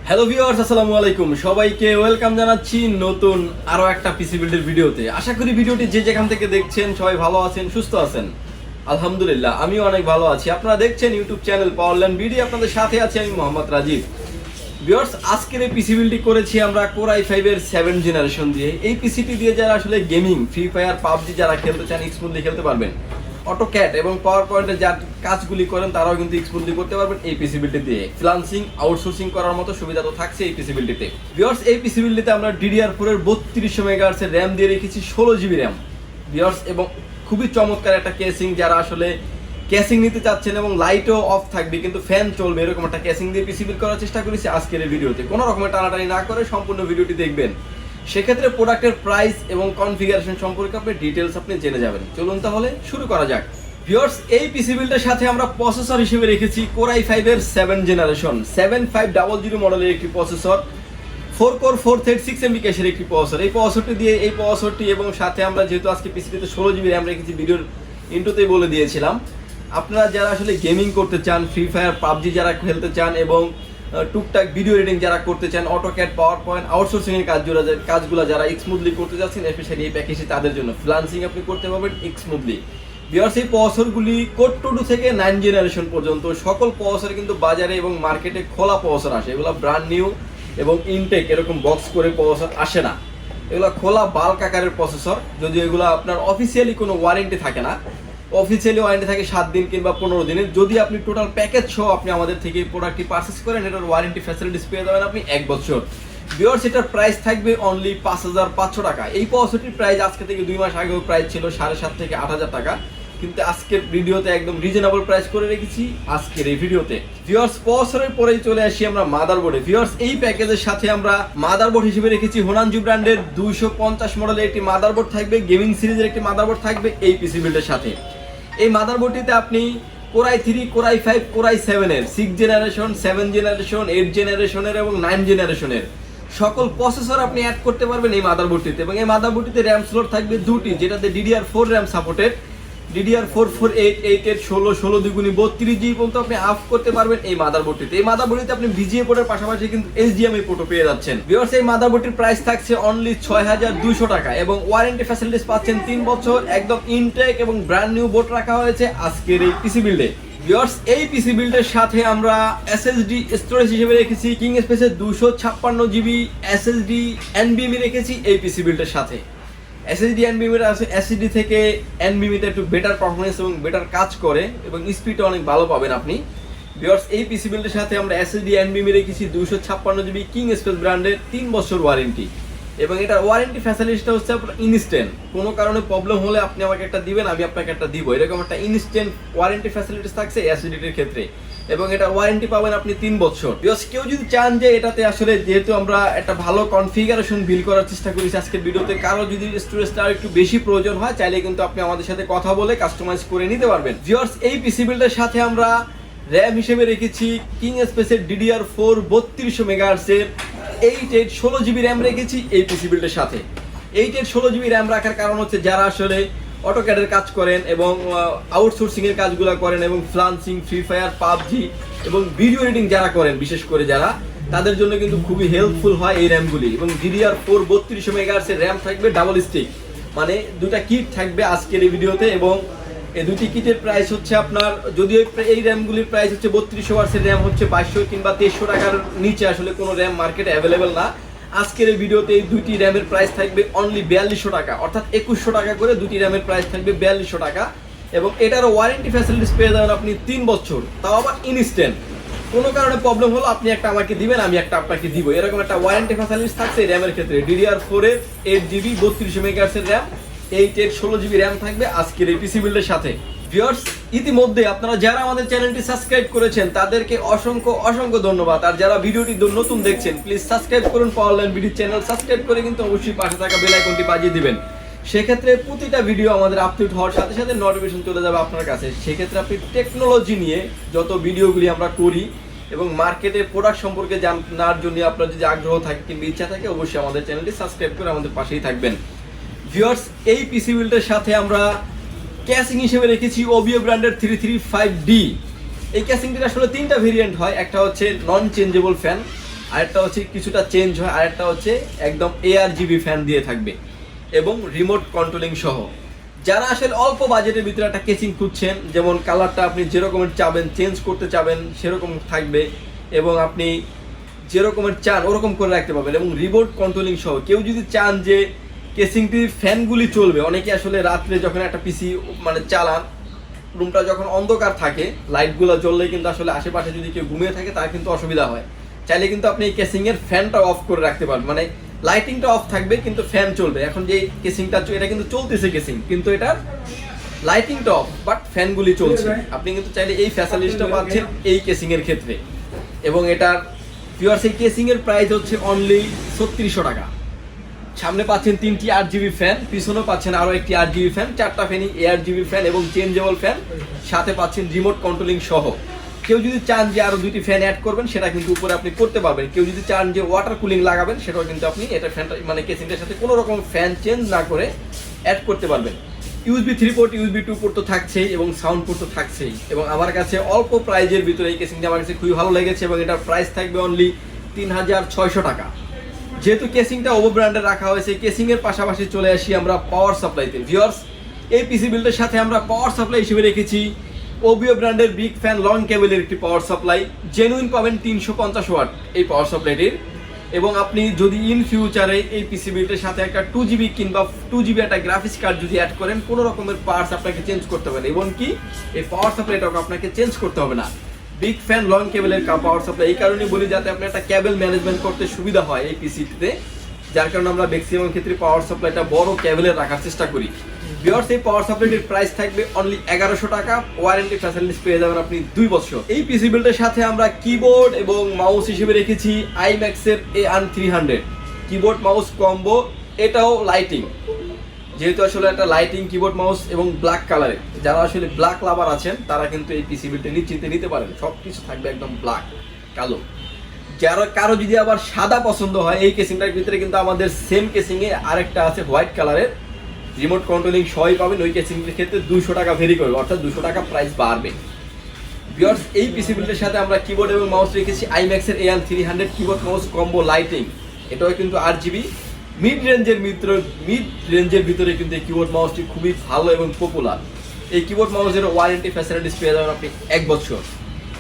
Hello viewers, আসসালামু আলাইকুম। সবাইকে ওয়েলকাম জানাচ্ছি নতুন আরো একটা পিসি বিল্ডের ভিডিওতে। আশা করি ভিডিওটি যে যেখান থেকে দেখছেন সবাই ভালো আছেন, সুস্থ আছেন। আলহামদুলিল্লাহ আমিও অনেক ভালো আছি। আপনারা দেখছেন ইউটিউব চ্যানেল পাওয়ারল্যান্ড ভিডিও, আপনাদের সাথে আছি আমি মোহাম্মদ রাজীব। ভিউয়ার্স, আজকের এই পিসি বিল্ডটি করেছি আমরা কোর i5 এর 7 জেনারেশন দিয়ে। এই পিসিটি দিয়ে যারা আসলে গেমিং, ফ্রি ফায়ার, পাবজি যারা খেলতে চান স্মুথলি খেলতে পারবেন। অটোক্যাড এবং পাওয়ার পয়েন্টে যা কাজগুলি করেন তারাও কিন্তু স্মুথলি করতে পারবেন এই পিসি বিল্ডটি দিয়ে। ফ্রিল্যান্সিং, আউটসোর্সিং করার মতো সুবিধা তো থাকছে এই পিসি বিল্ডটিতে। ভিউয়ার্স, এই পিসি বিল্ডটিতে আমরা DDR4 এর 3200 মেগাহার্টজ এর র্যাম দিয়ে রেখেছি, 16 জিবি র্যাম। ভিউয়ার্স, এবং খুবই চমৎকার একটা কেসিং, যারা আসলে কেসিং নিতে চাচ্ছেন এবং লাইটও অফ থাকবে কিন্তু ফ্যান চলবে এরকম একটা কেসিং দিয়ে পিসি বিল্ড করার চেষ্টা করেছি আজকের এই ভিডিওতে। কোনো রকমের টানাটানি না করে সম্পূর্ণ ভিডিওটি দেখবেন। সেক্ষেত্রে প্রোডাক্টের প্রাইস এবং কনফিগারেশন সম্পর্কে আপনি ডিটেলস আপনি জেনে যাবেন। চলুন তাহলে শুরু করা যাক। ভিউয়ার্স, এই পিসি বিল্ডের সাথে আমরা প্রসেসর হিসেবে রেখেছি কোর i5 এর 7 জেনারেশন 7500 মডেলের একটি প্রসেসর, 4 কোর 4 থ্রেড 6 MB ক্যাশের একটি প্রসেসর। এই প্রসেসরটি এবং সাথে আমরা যেহেতু আজকে পিসিতে 16 জিবি র্যাম রেখেছি, ভিডিওর ইন্ট্রোতেই বলে দিয়েছিলাম। আপনারা যারা আসলে গেমিং করতে চান, ফ্রি ফায়ার, পাবজি যারা খেলতে চান এবং টুকটাক ভিডিও এডিটিং যারা করতে চান, অটোক্যাড, পাওয়ার পয়েন্ট, আউটসোর্সিং এর কাজগুলো যারা স্মুথলি করতে যাচ্ছেন, স্পেশালি এই প্যাকেজটি তাদের জন্য। ফ্রিল্যান্সিং আপনি করতে পারবেন স্মুথলি। ভিউয়ার্স, এই প্রসেসরগুলি কোর 2 থেকে 9 জেনারেশন পর্যন্ত সকল প্রসেসর কিন্তু বাজারে এবং মার্কেটে খোলা প্রসেসর আসে। এগুলো ব্র্যান্ড নিউ এবং ইনটেক এরকম বক্স করে প্রসেসর আসে না, এগুলো খোলা বাল্ক আকারের প্রসেসর। যদিও এগুলো আপনার অফিসিয়ালি কোনো ওয়ারেন্টি থাকে না, অফিসিয়ালি ওয়ারেন্টি থাকে 7 দিন কিংবা 15 দিনের। যদি আপনি টোটাল প্যাকেজ সহ আপনি আমাদের থেকে এই প্রোডাক্টটি পারচেস করেন, এটার ওয়ারেন্টি ফ্যাসিলিটিস পেয়ে যাবেন আপনি 1 বছর। ভিউয়ার্স, এটার প্রাইস থাকবে অনলি 5500 টাকা। এই প্রসেসরটির প্রাইস আজকে থেকে 2 মাস আগেও প্রাইস ছিল 7,500 থেকে 8,000 টাকা, কিন্তু আজকের ভিডিওতে একদম রিজনেবল প্রাইস করে রেখেছি আজকের এই ভিডিওতে। ভিউয়ার্স, প্রসেসরের পরেই চলে আসি আমরা মাদারবোর্ডে। ভিউয়ার্স, এই প্যাকেজের সাথে আমরা মাদারবোর্ড হিসেবে রেখেছি হোনানজি ব্র্যান্ডের 250 মডেলের একটি মাদারবোর্ড থাকবে, গেমিং সিরিজের একটি মাদারবোর্ড থাকবে এই পিসি বিল্ডের সাথে। এই মাদারবোর্ডটিতে আপনি core i3, core i5, core i7 এর 6 জেনারেশন, 7 জেনারেশন, 8 জেনারেশনের এবং 9 জেনারেশনের সকল প্রসেসর আপনি অ্যাড করতে পারবেন এই মাদারবোর্ডটিতে। এবং এই মাদারবোর্ডটিতে র্যাম স্লট থাকবে 2টি, যেটাতে DDR4 র্যাম সাপোর্টেড। DDR4 488 এর 16 2 32 জিবি পর্যন্ত আপনি আপ করতে পারবেন এই মাদারবোর্ডটিতে। এই মাদারবোর্ডটিতে আপনি VGA পোর্টের পাশাপাশি কিন্তু HDMI পোর্টও পেয়ে যাচ্ছেন। ভিউয়ার্স, এই মাদারবোর্ডটির প্রাইস থাকছে অনলি 6200 টাকা এবং ওয়ারেন্টি ফ্যাসিলিটিস পাচ্ছেন 3 বছর। একদম ইনটেক এবং ব্র্যান্ড নিউ বোর্ড রাখা হয়েছে আজকের এই পিসি বিল্ডে। ভিউয়ার্স, এই পিসি বিল্ডের সাথে আমরা SSD স্টোরেজ হিসেবে রেখেছি কিংস্পেকের 256 জিবি SSD nvme রেখেছি এই পিসি বিল্ডের সাথে। SSD nvme আছে, SSD থেকে nvme তে একটু বেটার পারফরমেন্স এবং বেটার কাজ করে এবং স্পিডটা অনেক ভালো পাবেন আপনি। ভিউয়ার্স, এই পিসি বিল্ডের সাথে আমরা SSD nvme রেখেছি 256 জিবি কিংস্পেক ব্র্যান্ডের 3 বছর ওয়ারেন্টি। এবং এটার ওয়ারেন্টি ফ্যাসিলিটিটা হচ্ছে আপনার ইনস্ট্যান্ট। কোনো কারণে প্রবলেম হলে আপনি আমাকে একটা দিবেন, আমি আপনাকে একটা দিব, এরকম একটা ইনস্ট্যান্ট ওয়ারেন্টি ফ্যাসিলিটিস থাকছে SSDটির ক্ষেত্রে। এবং এটা ওয়ারেন্টি পাবেন আপনি 3 বছর। ভিউয়ার্স, কেউ যদি চান যে এটাতে আসলে যেহেতু আমরা একটা ভালো কনফিগারেশন বিল্ড করার চেষ্টা করেছি আজকের ভিডিওতে, কারো যদি স্টোরেজটা একটু বেশি প্রয়োজন হয় চাইলে কিন্তু আপনি আমাদের সাথে কথা বলে কাস্টমাইজ করে নিতে পারবেন। ভিউয়ার্স, এই পিসি বিল্ডের সাথে আমরা র্যাম হিসেবে রেখেছি কিংস্পেকের DDR4 3200 মেগাহার্টজ এর 8 16 জিবি র্যাম রেখেছি এই পিসি বিল্ডের সাথে। 8 16 জিবি র্যাম রাখার কারণ হচ্ছে যারা আসলে অটোক্যাডের কাজ করেন এবং আউটসোর্সিং এর কাজগুলো করেন এবং ফ্রিল্যান্সিং, ফ্রি ফায়ার, পাবজি এবং ভিডিও এডিটিং যারা করেন, বিশেষ করে যারা, তাদের জন্য কিন্তু খুবই হেল্পফুল হয় এই র্যামগুলি। এবং DDR4 3200 মেগাহার্টজ এর র্যাম থাকবে ডাবল স্টিক, মানে দুটা কিট থাকবে আজকের এই ভিডিওতে। এবং এই দুটি কিটের প্রাইস হচ্ছে আপনার, যদিও এই র্যামগুলির প্রাইস হচ্ছে 3200 ওয়াটসের র্যাম হচ্ছে 2200 কিংবা 2300 টাকার নিচে আসলে কোনো র্যাম মার্কেটে অ্যাভেলেবেল না। আজকের এই ভিডিওতে এই দুইটি র্যামের প্রাইস থাকবে অনলি 4200 টাকা, অর্থাৎ 2100 টাকা করে দুটি র্যামের প্রাইস থাকবে 4200 টাকা। এবং এটারও ওয়ারেন্টি ফ্যাসিলিটিস পেয়ে যাবেন আপনি 3 বছর, তাও আবার ইনস্ট্যান্ট। কোনো কারণে প্রবলেম হলো আপনি একটা আমাকে দিবেন, আমি একটা আপনাকে দিব, এরকম একটা ওয়ারেন্টি ফ্যাসিলিটিস থাকছে এই র্যামের ক্ষেত্রে। DDR4 এর 8 জিবি 3200 মেগাহার্টজের র্যাম, 8 16 জিবি র্যাম থাকবে আজকের এই পিসি বিল্ডের সাথে। ভিউয়ার্স, ইতিমধ্যে আপনারা যারা আমাদের চ্যানেলটি সাবস্ক্রাইব করেছেন তাদেরকে অসংখ্য ধন্যবাদ। আর যারা ভিডিওটি নতুন দেখছেন প্লিজ সাবস্ক্রাইব করুন পাওয়ারল্যান্ড ভিডিও চ্যানেল। সাবস্ক্রাইব করে কিন্তু অবশ্যই পাশে থাকা বেল আইকনটি বাজিয়ে দিবেন। সেক্ষেত্রে প্রতিটা ভিডিও আমাদের আপলোড হওয়ার সাথে সাথে নোটিফিকেশন চলে যাবে আপনার কাছে। সেক্ষেত্রে আপনি টেকনোলজি নিয়ে যত ভিডিওগুলি আমরা করি এবং মার্কেটে প্রোডাক্ট সম্পর্কে জানার জন্য আপনার যদি আগ্রহ থাকে কিংবা ইচ্ছা থাকে, অবশ্যই আমাদের চ্যানেলটি সাবস্ক্রাইব করে আমাদের পাশেই থাকবেন। ভিউয়ার্স, এই পিসি বিল্ডের সাথে আমরা ক্যাসিং হিসেবে রেখেছি ওবিও ব্র্যান্ডের 335D। এই ক্যাসিংটির আসলে 3টা ভেরিয়েন্ট হয়, একটা হচ্ছে নন চেঞ্জেবল ফ্যান, আরেকটা হচ্ছে কিছুটা চেঞ্জ হয়, আরেকটা হচ্ছে একদম ARGB ফ্যান দিয়ে থাকবে এবং রিমোট কন্ট্রোলিং সহ। যারা আসলে অল্প বাজেটের ভিতরে একটা কেসিং খুঁজছেন, যেমন কালারটা আপনি যেরকমের চাবেন, চেঞ্জ করতে চাবেন সেরকম থাকবে এবং আপনি যেরকমের চান ওরকম করে রাখতে পারবেন এবং রিমোট কন্ট্রোলিং সহ। কেউ যদি চান যে কেসিংটির ফ্যানগুলি চলবে, অনেকে আসলে রাত্রে যখন একটা পিসি মানে চালান, রুমটা যখন অন্ধকার থাকে লাইটগুলো জ্বললে কিন্তু আসলে আশেপাশে যদি কেউ ঘুমিয়ে থাকে তার কিন্তু অসুবিধা হয়। চাইলে কিন্তু আপনি এই কেসিংয়ের ফ্যানটা অফ করে রাখতে পারবেন, মানে লাইটিংটা অফ থাকবে কিন্তু ফ্যান চলবে। এখন যে কেসিংটা এটা কিন্তু চলতেছে কেসিং, কিন্তু এটার লাইটিংটা অফ বাট ফ্যানগুলি চলছে। আপনি কিন্তু চাইলে এই ফ্যাসিলিটিটা পাচ্ছেন এই কেসিংয়ের ক্ষেত্রে। এবং এটার ভিউয়ার্স এই কেসিংয়ের প্রাইস হচ্ছে অনলি 3600 টাকা। সামনে পাচ্ছেন 3টি 8GB ফ্যান, পিছনেও পাচ্ছেন আরও একটি 8GB ফ্যান, 4টা ফ্যানই ARGB ফ্যান এবং চেঞ্জেবল ফ্যান, সাথে পাচ্ছেন রিমোট কন্ট্রোলিং সহ। কেউ যদি চান যে আরও 2টি ফ্যান অ্যাড করবেন সেটা কিন্তু উপরে আপনি করতে পারবেন। কেউ যদি চান যে ওয়াটার কুলিং লাগাবেন সেটাও কিন্তু আপনি এটা ফ্যানটা মানে কেসিংটার সাথে কোনো রকম ফ্যান চেঞ্জ না করে অ্যাড করতে পারবেন। USB 3 পোর্ট, USB 2 পোর্ট তো থাকছেই এবং সাউন্ড পোর্ট তো থাকছেই। এবং আমার কাছে অল্প প্রাইজের ভিতরে এই কেসিংটা আমার কাছে খুবই ভালো লেগেছে এবং এটার প্রাইস থাকবে অনলি 3600 টাকা। যেহেতু কেসিংটা ওভো ব্র্যান্ডে রাখা হয়েছে, কেসিংয়ের পাশাপাশি চলে আসি আমরা পাওয়ার সাপ্লাইতে। ভিউয়ার্স এই পিসি বিল্ডের সাথে আমরা পাওয়ার সাপ্লাই হিসেবে রেখেছি ওবিও ব্র্যান্ডের বিগ ফ্যান লং কেবলের একটি পাওয়ার সাপ্লাই। জেনুইন পাবেন 350 ওয়াট এই পাওয়ার সাপ্লাইটির। এবং আপনি যদি ইন ফিউচারে এই পিসি বিল্ডের সাথে একটা 2GB কিংবা 2GB একটা গ্রাফিক্স কার্ড যদি অ্যাড করেন, কোনো রকমের পার্টস আপনাকে চেঞ্জ করতে হবে না, এবং কি এই পাওয়ার সাপ্লাইটাকে আপনাকে চেঞ্জ করতে হবে না। বিগ ফ্যান লং কেবলের পাওয়ার সাপ্লাই এই কারণে বলি যাতে আপনি একটা কেবল ম্যানেজমেন্ট করতে সুবিধা হয় এই পিসিতে, যার কারণে আমরা ম্যাক্সিমাম ক্ষেত্রে পাওয়ার সাপ্লাইটা বড় কেবলের রাখার চেষ্টা করি। ভিউয়ার্স এই পাওয়ার সাপ্লাইটির প্রাইস থাকবে অনলি 1100 টাকা। ওয়ারেন্টি ফ্যাসিলিটিস পেয়ে যাবেন আপনি 2 বছর। এই পিসি বিল্ডের সাথে আমরা কিবোর্ড এবং মাউস হিসেবে রেখেছি আইম্যাক্সের AN300 কিবোর্ড মাউস কম্বো। এটাও লাইটিং, যেহেতু আসলে একটা লাইটিং কিবোর্ড মাউস এবং ব্ল্যাক কালারের, যারা আসলে ব্ল্যাক লাভার আছেন তারা কিন্তু এই পিসি বিল্ডে নিশ্চিন্তে নিতে পারেন। সব কিছু থাকবে একদম ব্ল্যাক কালো। যারা কারো যদি আবার সাদা পছন্দ হয়, এই কেসিংটার ভিতরে কিন্তু আমাদের সেম কেসিংয়ে আরেকটা আছে হোয়াইট কালারের, রিমোট কন্ট্রোলিং সহই পাবেন। ওই কেসিংয়ের ক্ষেত্রে 200 টাকা ভেরি করবে, অর্থাৎ 200 টাকা প্রাইস বাড়বে। ভিউয়ার্স এই পিসি বিল্ডের সাথে আমরা কিবোর্ড এবং মাউস রেখেছি আইম্যাক্সের AN300 keyboard mouse combo lighting. এটাও কিন্তু 8GB মিড রেঞ্জের ভিতরে কিন্তু এই কিবোর্ড মাউসটি খুবই ভালো এবং পপুলার। এই কিবোর্ড মাউসের ওয়ারেন্টি ফ্যাসিলিটিস পেয়ে যাবেন আপনি 1 বছর।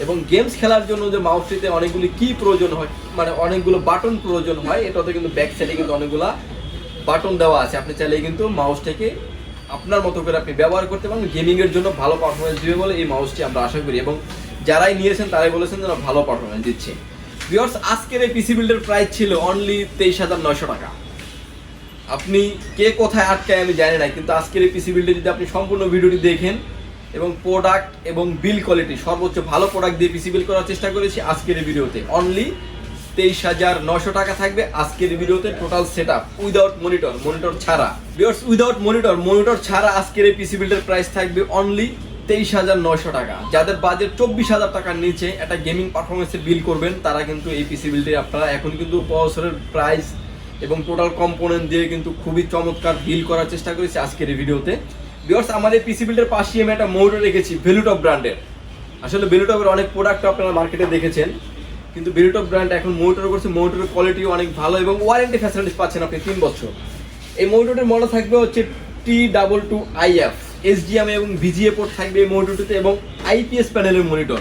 এবং গেমস খেলার জন্য যে মাউসটিতে অনেকগুলি কি প্রয়োজন হয়, মানে অনেকগুলো বাটন প্রয়োজন হয়, এটাতে কিন্তু ব্যাক সাইডে কিন্তু অনেকগুলো বাটন দেওয়া আছে। আপনি চাইলে কিন্তু মাউসটাকে আপনার মতো করে আপনি ব্যবহার করতে পারেন। গেমিংয়ের জন্য ভালো পারফরমেন্স দিবে বলে এই মাউসটি আমরা আশা করি, এবং যারাই নিয়েছেন তারাই বলেছেন যেন ভালো পারফরমেন্স দিচ্ছে। ভিউয়ার্স আজকের এই পিসি বিল্ডের প্রাইস ছিল অনলি 23,900 টাকা। আপনি কে কোথায় আটকায় আমি জানি না, কিন্তু আজকের এই পিসি বিল্ডে যদি আপনি সম্পূর্ণ ভিডিওটি দেখেন এবং প্রোডাক্ট এবং বিল কোয়ালিটি সর্বোচ্চ ভালো প্রোডাক্ট দিয়ে পিসি বিল করার চেষ্টা করেছি আজকের এই ভিডিওতে। অনলি 23,900 টাকা থাকবে আজকের ভিডিওতে টোটাল সেটআপ উইদাউট মনিটর ছাড়া। ভিউয়ার্স উইদাউট মনিটর ছাড়া আজকের এই পিসি বিল্ডের প্রাইস থাকবে অনলি 23,900 টাকা। যাদের বাজেট 24,000 টাকার নিচে একটা গেমিং পারফরমেন্সের বিল করবেন তারা কিন্তু এই পিসি বিলটি আপনারা এখন কিন্তু প্রসেসরের প্রাইস এবং টোটাল কম্পোনেন্ট দিয়ে কিন্তু খুবই চমৎকার বিল করার চেষ্টা করেছি আজকের এই ভিডিওতে। ভিউয়ার্স আমাদের পিসি বিল্ডের পাশে আমি একটা মনিটর রেখেছি ভ্যালুটপ ব্র্যান্ডের। আসলে ভ্যালুটপের অনেক প্রোডাক্ট আপনারা মার্কেটে দেখেছেন, কিন্তু ভ্যালুটপ ব্র্যান্ড এখন মনিটর করছে, মনিটরের কোয়ালিটি অনেক ভালো এবং ওয়ারেন্টি ফ্যাসিলিটিস পাচ্ছেন আপনি 3 বছর। এই মনিটরের মডেল থাকবে হচ্ছে T22IF HDMI এবং VGA পোর্ট থাকবে এই মনিটরটিতে এবং IPS প্যানেলের মনিটর।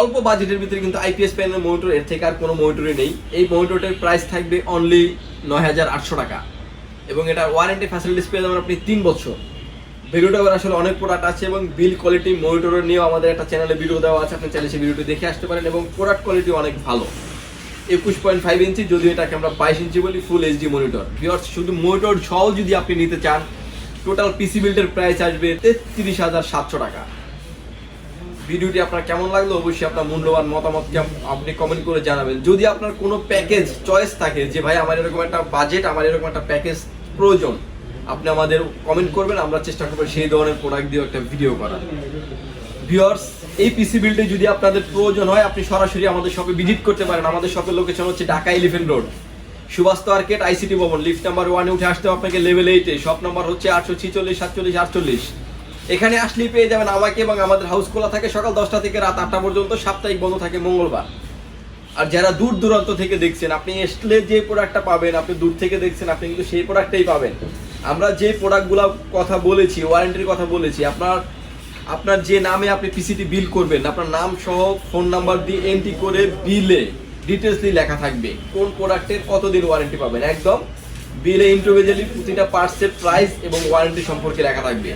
অল্প বাজেটের ভিতরে কিন্তু IPS প্যানেলের মনিটর, এর থেকে আর কোনো মনিটরই নেই। এই মনিটরটার প্রাইস থাকবে অনলি 9,800 টাকা এবং এটার ওয়ারেন্টি ফ্যাসিলিটিস পেয়ে যাবেন আপনি 3 বছর। ভ্যালুটপের আসলে অনেক প্রোডাক্ট আছে এবং বিল কোয়ালিটি মনিটরের নিয়েও আমাদের একটা চ্যানেলে ভিডিও দেওয়া আছে, আপনি চাইলে সেই ভিডিওটি দেখে আসতে পারেন এবং প্রোডাক্ট কোয়ালিটি অনেক ভালো। 21.5 ইঞ্চি, যদিও এটাকে আমরা 22 ইঞ্চি বলি, ফুল HD মনিটর। ভিউয়ার্স শুধু মনিটর সহ যদি আপনি নিতে চান টোটাল পিসি বিল্ডের প্রাইস আসবে 33,700 টাকা। ভিডিওটি আপনার কেমন লাগলো অবশ্যই আপনার মূল্যবান মতামতকে আপনি কমেন্ট করে জানাবেন। যদি আপনার কোনো প্যাকেজ চয়েস থাকে যে ভাই আমার এরকম একটা বাজেট, আমার এরকম একটা প্যাকেজ প্রয়োজন, আপনি আমাদের কমেন্ট করবেন, আমরা চেষ্টা করবো সেই ধরনের প্রোডাক্ট দিয়ে একটা ভিডিও করার। ভিউয়ার্স এই পিসি বিল্ডে যদি আপনাদের প্রয়োজন হয় আপনি সরাসরি আমাদের শপে ভিজিট করতে পারেন। আমাদের শপের লোকেশন হচ্ছে Dhaka elephant road, Suvastu arcade, ICT ভবন, লিফট নাম্বার 1-এ উঠে আসতে হবে আপনাকে লেভেল 8-এ। শপ নাম্বার হচ্ছে 846 47 48। এখানে আসলেই পেয়ে যাবেন আমাকে, এবং আমাদের হাউস খোলা থাকে সকাল 10টা থেকে রাত 8টা পর্যন্ত, সাপ্তাহিক বন্ধ থাকে মঙ্গলবার। আর যারা দূর দূরান্ত থেকে দেখছেন, আপনি আসলে যে প্রোডাক্টটা পাবেন, আপনি দূর থেকে দেখছেন, আপনি কিন্তু সেই প্রোডাক্টটাই পাবেন। আমরা যে প্রোডাক্টগুলো কথা বলেছি, ওয়ারেন্টির কথা বলেছি, আপনার যে নামে আপনি পিসিটি বিল করবেন, আপনার নাম সহ ফোন নাম্বার দিয়ে এন্ট্রি করে বিলে ডিটেলসলি লেখা থাকবে কোন প্রোডাক্টের কতদিন ওয়ারেন্টি পাবেন। একদম বিলে ইন্ডিভিজুয়ালি প্রতিটা পার্টসের প্রাইস এবং ওয়ারেন্টি সম্পর্কে লেখা থাকবে।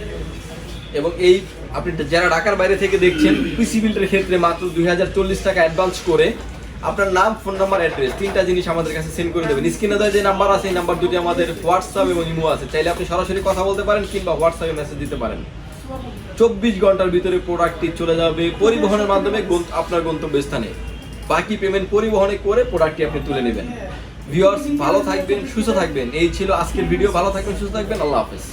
এবং এই আপনি যারা ঢাকার বাইরে থেকে দেখছেন, পিসি বিল্ডের ক্ষেত্রে মাত্র 2040 টাকা অ্যাডভান্স করে আপনার নাম, ফোন নাম্বার, অ্যাড্রেস 3টা জিনিস আমাদের কাছে সেন্ড করে দেবেন। স্ক্রিনে দেওয়া যে নাম্বার আছে, এই নাম্বার দুটি আমাদের হোয়াটসঅ্যাপ এবং ইমো আছে, চাইলে আপনি সরাসরি কথা বলতে পারেন কিংবা হোয়াটসঅ্যাপে মেসেজ দিতে পারেন। 24 ঘন্টার ভিতরে প্রোডাক্টটি চলে যাবে পরিবহনের মাধ্যমে আপনার গন্তব্যস্থানে। বাকি পেমেন্ট পরিবহনে করে প্রোডাক্টটি আপনি তুলে নেবেন। ভিউয়ার্স, ভালো থাকবেন, সুস্থ থাকবেন। এই ছিল আজকের ভিডিও। ভালো থাকবেন, সুস্থ থাকবেন। আল্লাহ হাফেজ।